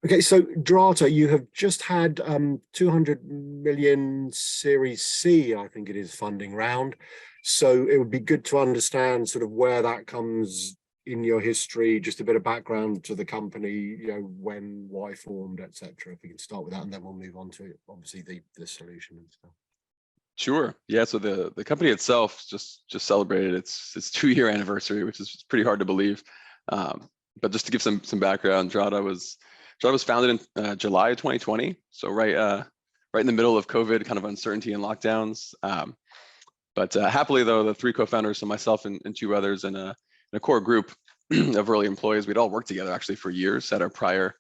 Okay, so Drata, you have just had 200 million Series C, I think it is, funding round. So it would be good to understand sort of where that comes in your history, just a bit of background to the company, you know, when, why formed, etc. If we can start with that, and then we'll move on to obviously the solution and stuff. Sure. Yeah. So the company itself just celebrated its 2-year anniversary, which is pretty hard to believe. But just to give some background, Drata was founded in July of 2020. So right in the middle of COVID, kind of uncertainty and lockdowns. But happily though, the 3 co-founders, so myself and 2 others, and a core group of early employees, we'd all worked together actually for years at our prior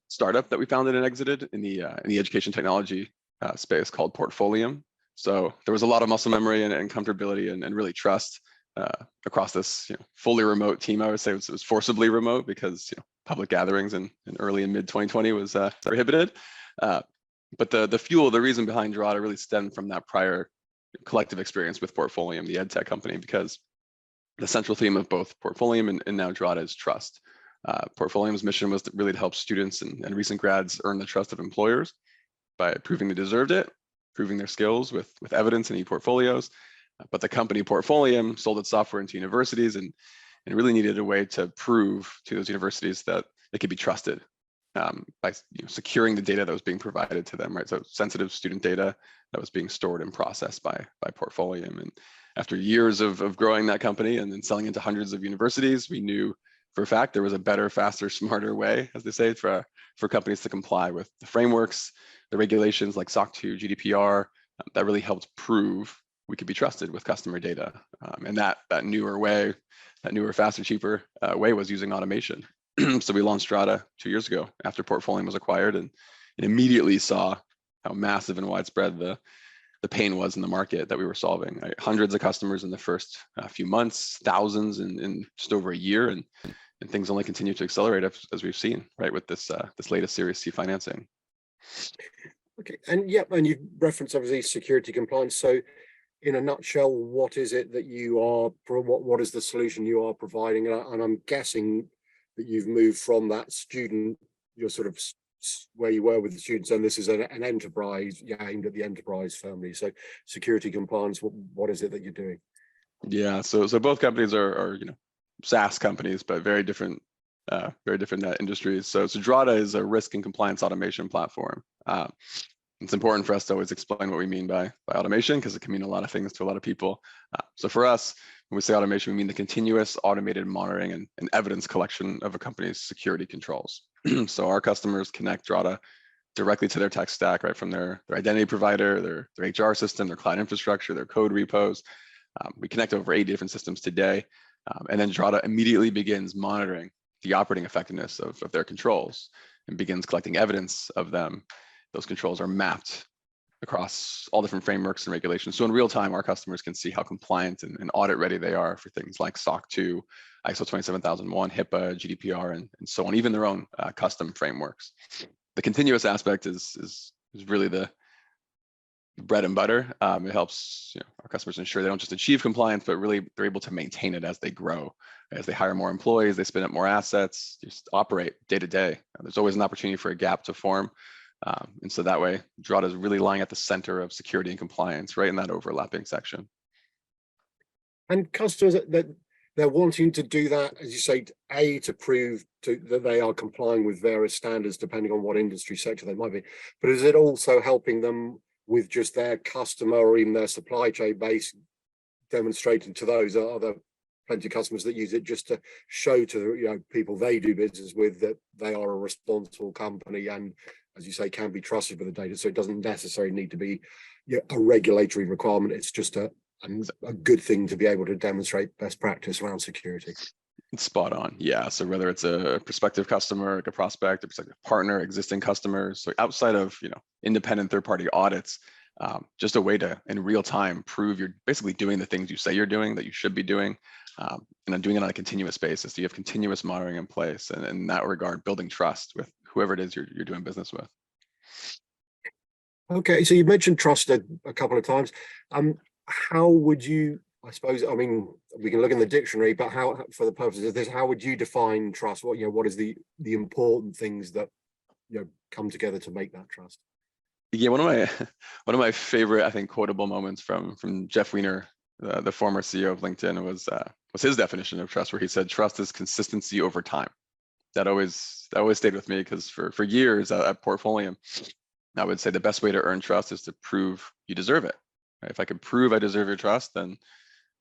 startup that we founded and exited in the education technology space called Portfolium. So there was a lot of muscle memory and comfortability and really trust across this fully remote team. I would say it was forcibly remote because public gatherings in early and mid 2020 was prohibited. But the reason behind Drata really stemmed from that prior collective experience with Portfolium, the ed tech company, because the central theme of both Portfolium and now Drata is trust. Portfolium's mission was really to help students and recent grads earn the trust of employers by proving they deserved it, proving their skills with evidence and e-portfolios. But the company Portfolium sold its software into universities and really needed a way to prove to those universities that they could be trusted by securing the data that was being provided to them, right? So sensitive student data that was being stored and processed by Portfolium. And after years of growing that company and then selling into hundreds of universities, we knew for a fact there was a better, faster, smarter way, as they say, for companies to comply with the frameworks, the regulations like SOC 2, GDPR, that really helped prove we could be trusted with customer data. And that newer way, that newer, faster, cheaper way was using automation. So we launched Drata 2 years ago after Portfolium was acquired, and immediately saw how massive and widespread the pain was in the market that we were solving. Right? Hundreds of customers in the first few months, thousands in just over a year, and things only continue to accelerate as we've seen, right, with this latest Series C financing. Okay, and you referenced obviously security compliance. So in a nutshell, what is it that you are, what is the solution you are providing? And I'm guessing that you've moved from that student, you're sort of where you were with the students, and this is an enterprise, aimed at the enterprise family. So security compliance, what is it that you're doing? Yeah, so both companies are SaaS companies, but very different industries. So Drata is a risk and compliance automation platform. It's important for us to always explain what we mean by automation, because it can mean a lot of things to a lot of people. So for us, when we say automation, we mean the continuous automated monitoring and evidence collection of a company's security controls. So our customers connect Drata directly to their tech stack, right, from their identity provider, their HR system, their cloud infrastructure, their code repos. We connect over 80 different systems today. And then Drata immediately begins monitoring the operating effectiveness of their controls and begins collecting evidence of them. Those controls are mapped across all different frameworks and regulations. So in real time, our customers can see how compliant and audit ready they are for things like SOC 2, ISO 27001, HIPAA, GDPR, and so on, even their own custom frameworks. The continuous aspect is really the bread and butter. It helps our customers ensure they don't just achieve compliance, but really they're able to maintain it as they grow. As they hire more employees, they spin up more assets, just operate day to day. There's always an opportunity for a gap to form. And so that way, Drata is really lying at the center of security and compliance, right in that overlapping section. And customers that they're wanting to do that, as you say, to prove that they are complying with various standards, depending on what industry sector they might be. But is it also helping them with just their customer or even their supply chain base, demonstrating to those? Are there plenty of customers that use it just to show to people they do business with that they are a responsible company and, as you say, can be trusted with the data? So it doesn't necessarily need to be a regulatory requirement. It's just a good thing to be able to demonstrate best practice around security. Spot on. Yeah. So whether it's a prospective customer, like a prospect, a prospective partner, existing customers, so outside of independent third-party audits, just a way to in real time prove you're basically doing the things you say you're doing, that you should be doing, and doing it on a continuous basis. So you have continuous monitoring in place, and in that regard, building trust with whoever it is you're doing business with. Okay, so you mentioned trust a couple of times. How would you, I suppose, I mean, we can look in the dictionary, but how, for the purposes of this, how would you define trust? What is the important things that come together to make that trust? Yeah, one of my favorite, I think, quotable moments from Jeff Weiner, the former CEO of LinkedIn, was his definition of trust, where he said, "Trust is consistency over time." That always stayed with me, because for years at Portfolium, I would say the best way to earn trust is to prove you deserve it. Right? If I can prove I deserve your trust, then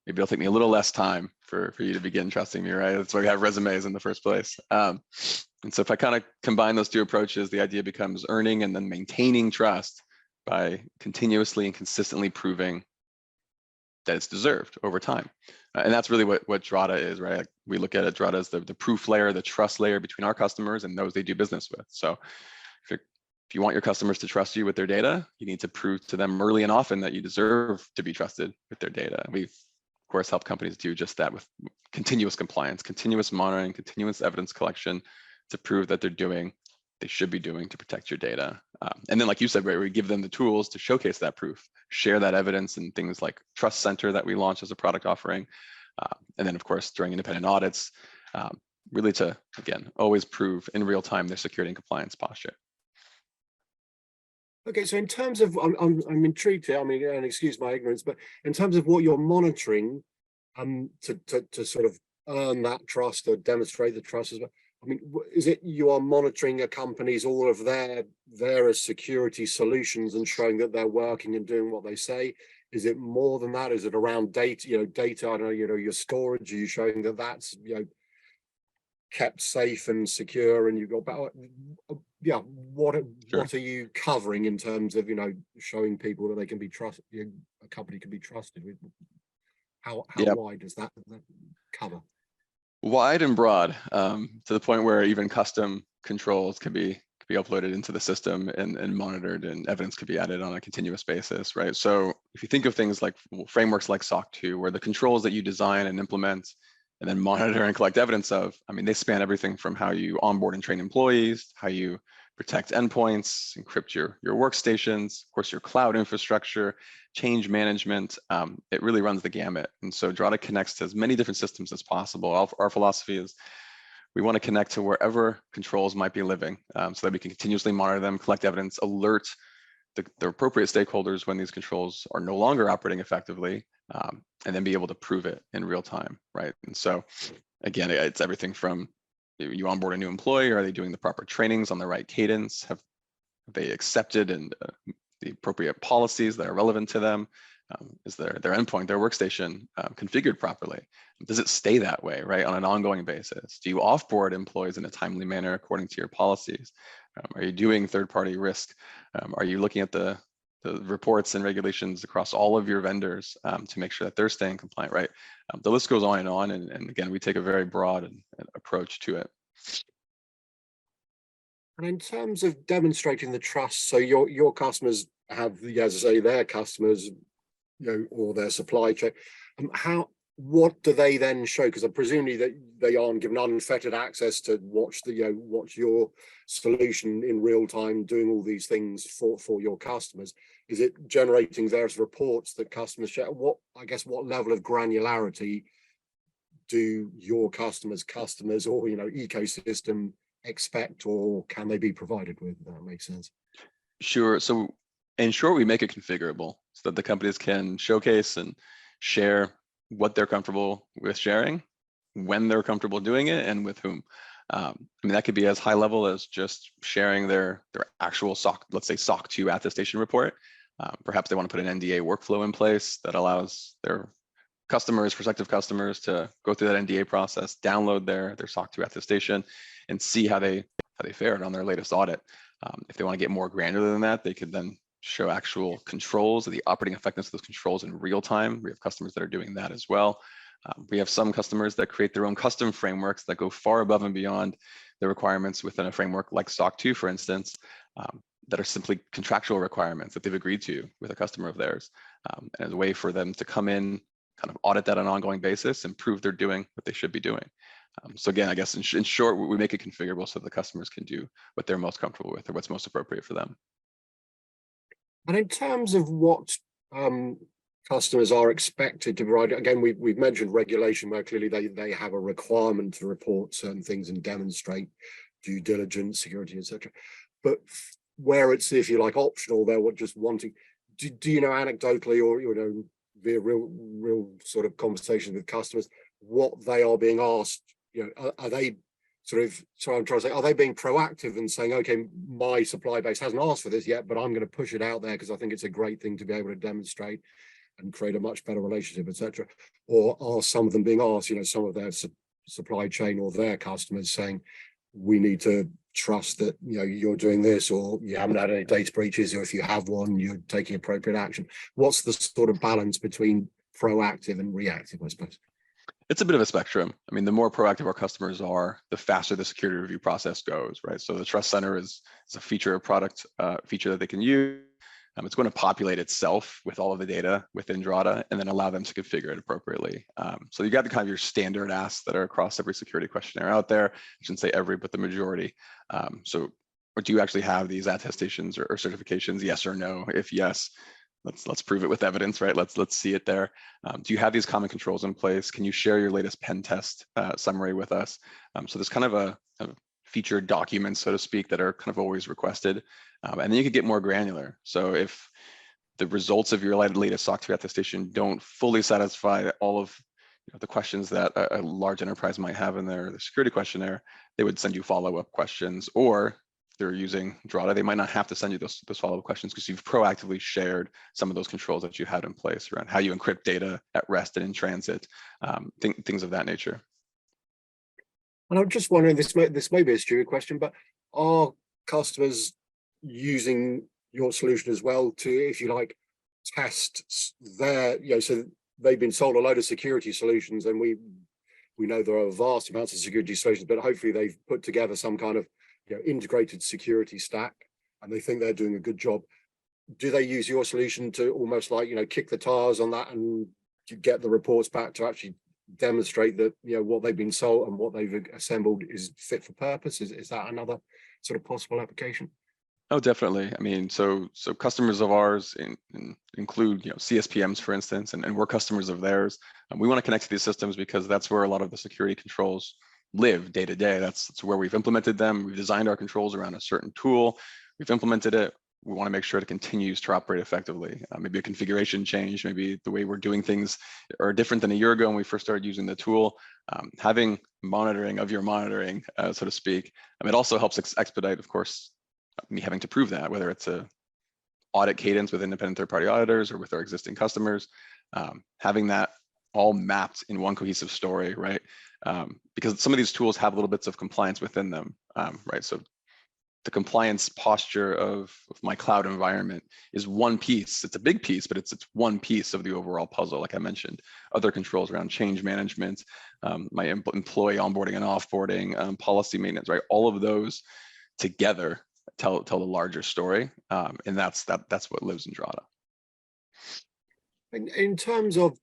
maybe it'll take me a little less time for you to begin trusting me, right? That's why we have resumes in the first place. And so if I kind of combine those two approaches, the idea becomes earning and then maintaining trust by continuously and consistently proving that it's deserved over time. And that's really what Drata is, right? Like, we look at it, Drata as the proof layer, the trust layer between our customers and those they do business with. So if you want your customers to trust you with their data, you need to prove to them early and often that you deserve to be trusted with their data. We've, of course, helped companies do just that with continuous compliance, continuous monitoring, continuous evidence collection to prove that they're doing they should be doing to protect your data. And then, like you said, right, we give them the tools to showcase that proof, share that evidence in things like Trust Center that we launched as a product offering. And then, of course, during independent audits, really to, again, always prove in real time their security and compliance posture. Okay, so in terms of, I'm intrigued here. I mean, and excuse my ignorance, but in terms of what you're monitoring, to sort of earn that trust or demonstrate the trust as well. I mean, is it you are monitoring a company's all of their various security solutions and showing that they're working and doing what they say? Is it more than that? Is it around data? Data. I don't know. Your storage. Are you showing that that's kept safe and secure? And you've got, yeah. What are you covering in terms of showing people that they can be trusted? A company can be trusted with. How wide does that cover? Wide and broad, to the point where even custom controls can be uploaded into the system and monitored, and evidence could be added on a continuous basis, right? So if you think of things like frameworks like SOC 2, where the controls that you design and implement and then monitor and collect evidence of, I mean, they span everything from how you onboard and train employees, how you protect endpoints, encrypt your workstations, of course, your cloud infrastructure, change management. It really runs the gamut. And so Drata connects to as many different systems as possible. Our philosophy is we want to connect to wherever controls might be living, so that we can continuously monitor them, collect evidence, alert the appropriate stakeholders when these controls are no longer operating effectively, and then be able to prove it in real time, right? And so again, it's everything from you onboard a new employee, are they doing the proper trainings on the right cadence? Have they accepted and the appropriate policies that are relevant to them? Is their endpoint, their workstation configured properly? Does it stay that way, right, on an ongoing basis? Do you offboard employees in a timely manner according to your policies? Are you doing third-party risk? Are you looking at the reports and regulations across all of your vendors to make sure that they're staying compliant, right? The list goes on, and again, we take a very broad approach to it. And in terms of demonstrating the trust, so your customers have, as I say, their customers, or their supply chain. What do they then show? Because presumably that they aren't given unfettered access to watch your solution in real time, doing all these things for your customers. Is it generating various reports that customers share? What level of granularity do your customers or ecosystem expect, or can they be provided with? If that makes sense. Sure. So in short, we make it configurable so that the companies can showcase and share what they're comfortable with sharing, when they're comfortable doing it, and with whom. I mean, that could be as high level as just sharing their actual SOC, let's say SOC 2 attestation report. Perhaps they want to put an NDA workflow in place that allows their customers, prospective customers, to go through that NDA process, download their SOC 2 attestation, and see how they fared on their latest audit. If they want to get more granular than that, they could then show actual controls, the operating effectiveness of those controls in real time. We have customers that are doing that as well. We have some customers that create their own custom frameworks that go far above and beyond the requirements within a framework like SOC 2, for instance, that are simply contractual requirements that they've agreed to with a customer of theirs, and as a way for them to come in, kind of audit that on an ongoing basis and prove they're doing what they should be doing. So again, I guess in short, we make it configurable so the customers can do what they're most comfortable with or what's most appropriate for them. And in terms of what customers are expected to provide, again, we've mentioned regulation, where clearly they have a requirement to report certain things and demonstrate due diligence, security, etc. but where it's, if you like, optional, they're just wanting. Do you know anecdotally, or via real sort of conversations with customers, what they are being asked? Are they sort of, so I'm trying to say, are they being proactive and saying, okay, my supply base hasn't asked for this yet, but I'm going to push it out there because I think it's a great thing to be able to demonstrate and create a much better relationship, etc. Or are some of them being asked, some of their supply chain or their customers saying, we need to trust that you're doing this, or you haven't had any data breaches, or if you have one, you're taking appropriate action? What's the sort of balance between proactive and reactive, I suppose? It's a bit of a spectrum. I mean, the more proactive our customers are, the faster the security review process goes, right? So the Trust Center is a feature, a product feature that they can use. It's going to populate itself with all of the data within Drata and then allow them to configure it appropriately. So you got the kind of your standard asks that are across every security questionnaire out there. I shouldn't say every, but the majority. So do you actually have these attestations or certifications? Yes or no? If yes, let's prove it with evidence, right? Let's see it there. Do you have these common controls in place? Can you share your latest pen test summary with us? So there's kind of a featured documents, so to speak, that are kind of always requested. And then you could get more granular. So if the results of your latest SOC 2 attestation don't fully satisfy all of the questions that a large enterprise might have in their security questionnaire, they would send you follow-up questions. Or they're using Drata, they might not have to send you those follow-up questions because you've proactively shared some of those controls that you had in place around how you encrypt data at rest and in transit, things of that nature. And I'm just wondering, this may be a stupid question, but are customers using your solution as well to, if you like, test their, so they've been sold a load of security solutions, and we know there are vast amounts of security solutions, but hopefully they've put together some kind of integrated security stack, and they think they're doing a good job. Do they use your solution to almost like, kick the tires on that and to get the reports back to actually demonstrate that what they've been sold and what they've assembled is fit for purpose? Is that another sort of possible application? Oh, definitely. I mean, so customers of ours include CSPMs, for instance, and we're customers of theirs. We want to connect to these systems because that's where a lot of the security controls live day to day. That's where we've implemented them. We've designed our controls around a certain tool. We've implemented it. We want to make sure it continues to operate effectively. Maybe a configuration change, maybe the way we're doing things are different than a year ago when we first started using the tool. Having monitoring of your monitoring, so to speak, it also helps expedite, of course, me having to prove that, whether it's a audit cadence with independent third-party auditors or with our existing customers, having that all mapped in one cohesive story, right? Because some of these tools have little bits of compliance within them, right? So the compliance posture of my cloud environment is one piece. It's a big piece, but it's one piece of the overall puzzle. Like I mentioned, other controls around change management, my employee onboarding and offboarding, policy maintenance, right? All of those together tell the larger story, and that's what lives in Drata. In terms of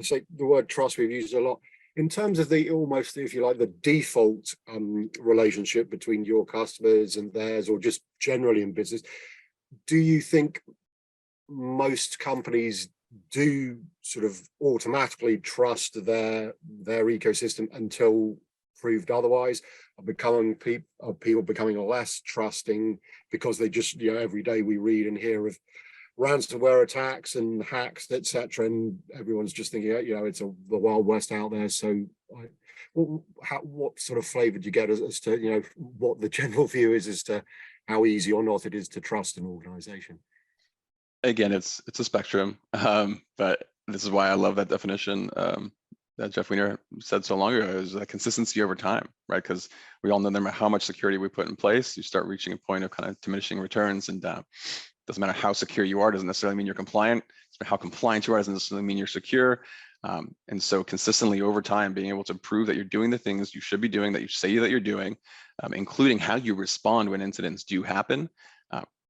say the word trust, we've used a lot. In terms of the almost, if you like, the default relationship between your customers and theirs, or just generally in business, do you think most companies do sort of automatically trust their ecosystem until proved otherwise? Are people becoming less trusting because they just, every day we read and hear of ransomware attacks and hacks, etc., and everyone's just thinking, it's the Wild West out there. So what sort of flavor do you get as to what the general view is as to how easy or not it is to trust an organization? Again, it's a spectrum, but this is why I love that definition that Jeff Weiner said so long ago, is that consistency over time, right? Because we all know no matter how much security we put in place, you start reaching a point of kind of diminishing returns, and doesn't matter how secure you are, doesn't necessarily mean you're compliant. How compliant you are doesn't necessarily mean you're secure. And so consistently over time, being able to prove that you're doing the things you should be doing, that you say that you're doing, including how you respond when incidents do happen,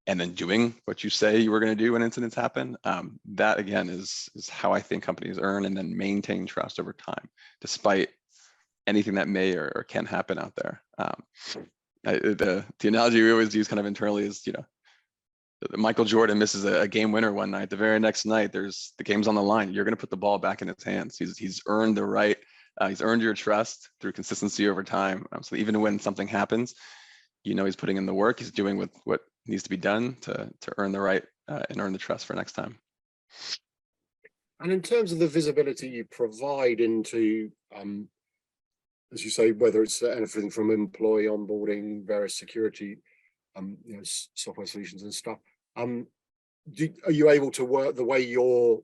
and then doing what you say you were going to do when incidents happen. That again is how I think companies earn and then maintain trust over time, despite anything that may or can happen out there. The analogy we always use kind of internally is, Michael Jordan misses a game winner one night. The very next night, the game's on the line. You're going to put the ball back in his hands. He's earned the right. He's earned your trust through consistency over time. So even when something happens, he's putting in the work, he's doing what needs to be done to earn the right and earn the trust for next time. And in terms of the visibility you provide into, as you say, whether it's anything from employee onboarding, various security, software solutions and stuff, are you able to work the way your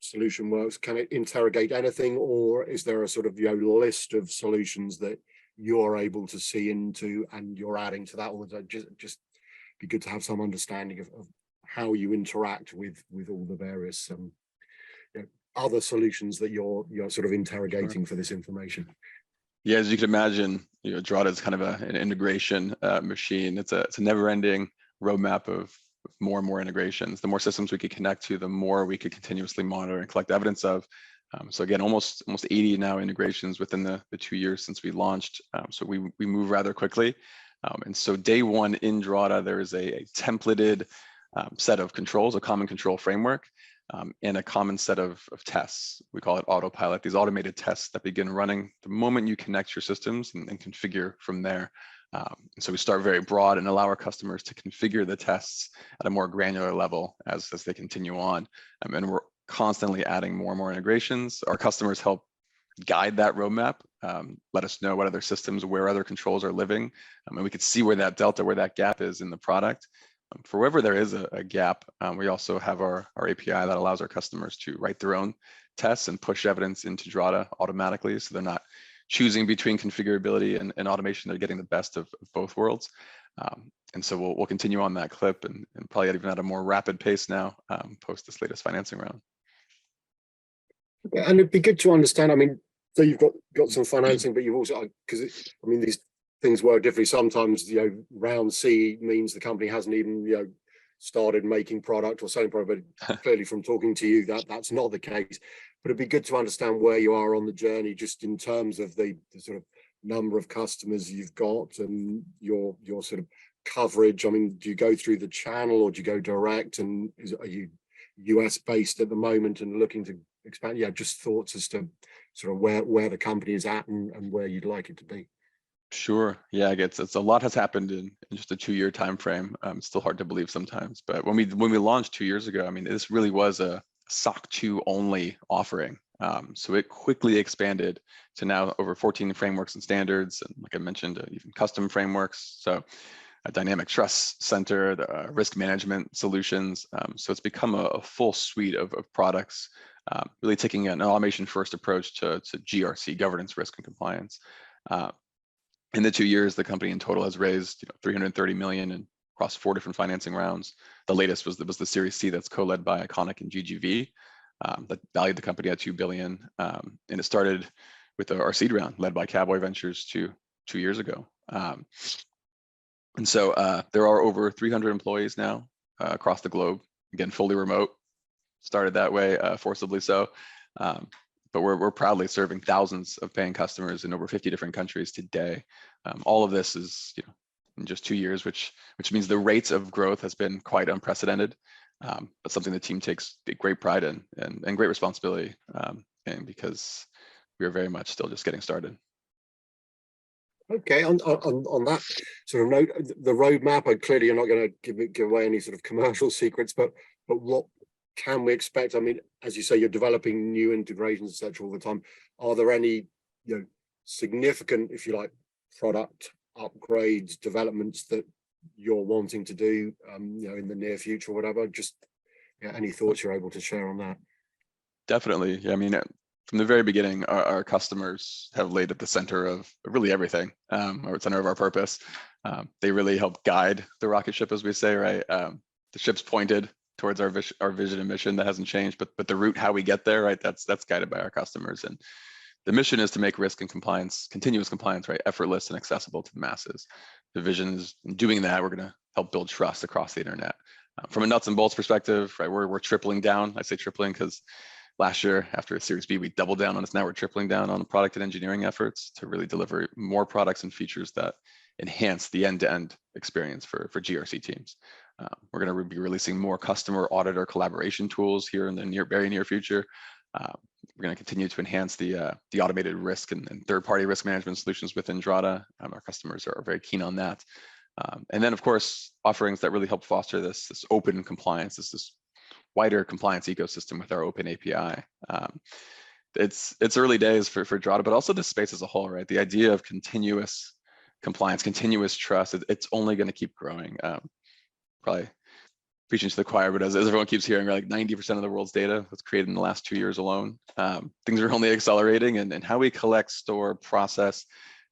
solution works? Can it interrogate anything, or is there a sort of list of solutions that you're able to see into and you're adding to that? Or just be good to have some understanding of how you interact with all the various other solutions that you're sort of interrogating for this information. Yeah, as you can imagine, Drata is kind of an integration machine. It's a never-ending roadmap of more and more integrations. The more systems we could connect to, the more we could continuously monitor and collect evidence of. So again, almost 80 now integrations within the 2 years since we launched. So we move rather quickly. And so day one in Drata, there is a templated set of controls, a common control framework, and a common set of tests. We call it autopilot, these automated tests that begin running the moment you connect your systems and configure from there. So we start very broad and allow our customers to configure the tests at a more granular level as they continue on. And we're constantly adding more and more integrations. Our customers help guide that roadmap, let us know what other systems, where other controls are living, and we could see where that delta, where that gap is in the product. For wherever there is a gap, we also have our API that allows our customers to write their own tests and push evidence into Drata automatically, so they're not choosing between configurability and automation. They're getting the best of both worlds. And so we'll continue on that clip and probably even at a more rapid pace now, post this latest financing round. And it'd be good to understand, I mean, so you've got some financing, but you've also, because I mean, these things work differently. Sometimes, round C means the company hasn't even, started making product or selling product, but clearly from talking to you, that's not the case. But it'd be good to understand where you are on the journey, just in terms of the sort of number of customers you've got and your sort of coverage. I mean, do you go through the channel or do you go direct? And are you US based at the moment and looking to expand? Yeah, just thoughts as to sort of where the company is at and where you'd like it to be. Sure. Yeah, I guess it's a lot has happened in just a 2-year time frame. It's still hard to believe sometimes, but when we launched 2 years ago, I mean, this really was a SOC 2 only offering. So it quickly expanded to now over 14 frameworks and standards, and like I mentioned, even custom frameworks. So a dynamic trust center, the risk management solutions. So it's become a full suite of products, really taking an automation first approach to GRC, governance, risk, and compliance. In the 2 years, the company in total has raised $330 million and across 4 different financing rounds. The latest was the Series C that's co-led by Iconiq and GGV that valued the company at $2 billion. And it started with our seed round led by Cowboy Ventures 2 years ago. And so there are over 300 employees now across the globe, again, fully remote, started that way, forcibly so. But we're proudly serving thousands of paying customers in over 50 different countries today. All of this is in just 2 years, which means the rates of growth has been quite unprecedented, but something the team takes great pride in and great responsibility, and because we are very much still just getting started. Okay, on that sort of note, the roadmap, clearly you're not going to give away any sort of commercial secrets, but what can we expect? I mean, as you say, you're developing new integrations, etc. all the time. Are there any, significant, if you like, product upgrades, developments that you're wanting to do, in the near future or whatever? Just any thoughts you're able to share on that? Definitely. Yeah, I mean, from the very beginning, our customers have laid at the center of really everything, or center of our purpose. They really help guide the rocket ship, as we say, right? The ship's pointed towards our vision and mission. That hasn't changed, but the route, how we get there, right? That's guided by our customers. And the mission is to make risk and compliance, continuous compliance, right, effortless and accessible to the masses. The vision is, in doing that, we're going to help build trust across the internet. From a nuts and bolts perspective, right, we're tripling down. I say tripling because last year, after a Series B, we doubled down on this. Now we're tripling down on the product and engineering efforts to really deliver more products and features that enhance the end-to-end experience for GRC teams. We're going to be releasing more customer auditor collaboration tools here in the very near future. We're going to continue to enhance the automated risk and third-party risk management solutions within Drata. Our customers are very keen on that. And then, of course, offerings that really help foster this open compliance, this wider compliance ecosystem with our open API. It's early days for Drata, but also this space as a whole, right? The idea of continuous compliance, continuous trust, it's only going to keep growing. Probably preaching to the choir, but as everyone keeps hearing, like 90% of the world's data was created in the last 2 years alone. Things are only accelerating, and how we collect, store, process,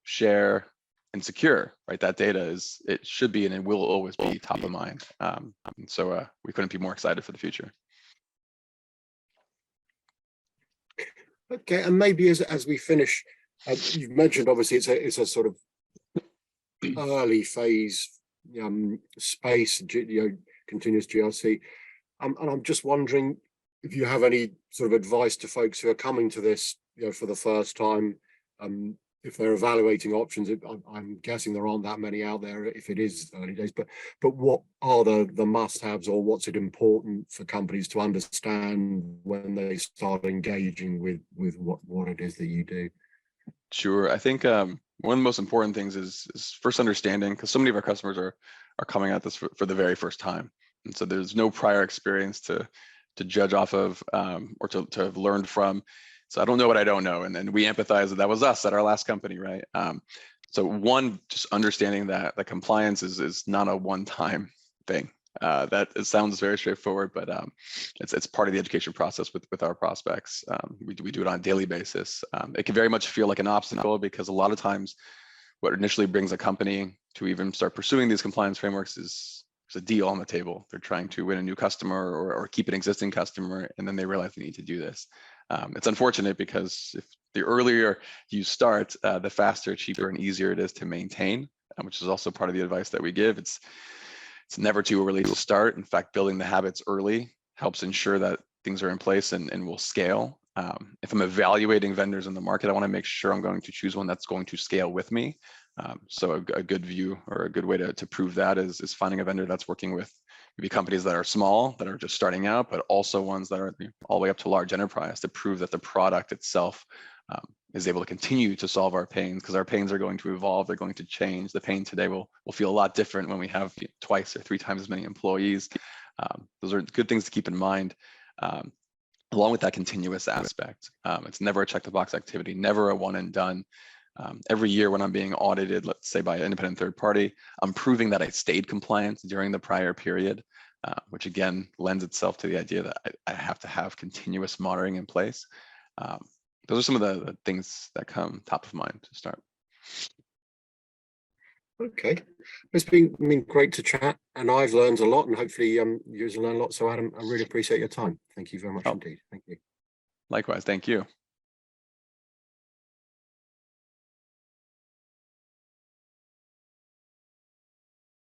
share, and secure, right? That data it should be and it will always be top of mind. So we couldn't be more excited for the future. Okay, and maybe as we finish, you've mentioned obviously it's a sort of early phase space, continuous GRC, and I'm just wondering if you have any sort of advice to folks who are coming to this, for the first time, if they're evaluating options. I'm guessing there aren't that many out there if it is early days, but what are the must-haves, or what's it important for companies to understand when they start engaging with what it is that you do? Sure. I think one of the most important things is first understanding, because so many of our customers are coming at this for the very first time, and so there's no prior experience to judge off of, or to have learned from. So I don't know what I don't know, and then we empathize that was us at our last company, right? So one, just understanding that compliance is not a one-time thing. That it sounds very straightforward, but it's part of the education process with our prospects. We do it on a daily basis. It can very much feel like an obstacle, because a lot of times what initially brings a company to even start pursuing these compliance frameworks is a deal on the table. They're trying to win a new customer or keep an existing customer, and then they realize they need to do this. It's unfortunate, because if the earlier you start, the faster, cheaper, and easier it is to maintain, which is also part of the advice that we give. It's never too early to start. In fact, building the habits early helps ensure that things are in place and will scale. If I'm evaluating vendors in the market, I want to make sure I'm going to choose one that's going to scale with me. So a good view, or a good way to prove that is finding a vendor that's working with maybe companies that are small, that are just starting out, but also ones that are all the way up to large enterprise, to prove that the product itself is able to continue to solve our pains, because our pains are going to evolve, they're going to change. The pain today will feel a lot different when we have twice or 3 times as many employees. Those are good things to keep in mind. Along with that continuous aspect, it's never a check the box activity, never a one and done. Every year when I'm being audited, let's say by an independent third party, I'm proving that I stayed compliant during the prior period, which again lends itself to the idea that I have to have continuous monitoring in place. Those are some of the things that come top of mind to start. Okay, it's been great to chat, and I've learned a lot, and hopefully you learn a lot. So Adam, I really appreciate your time. Thank you very much indeed. Thank you. Likewise, thank you.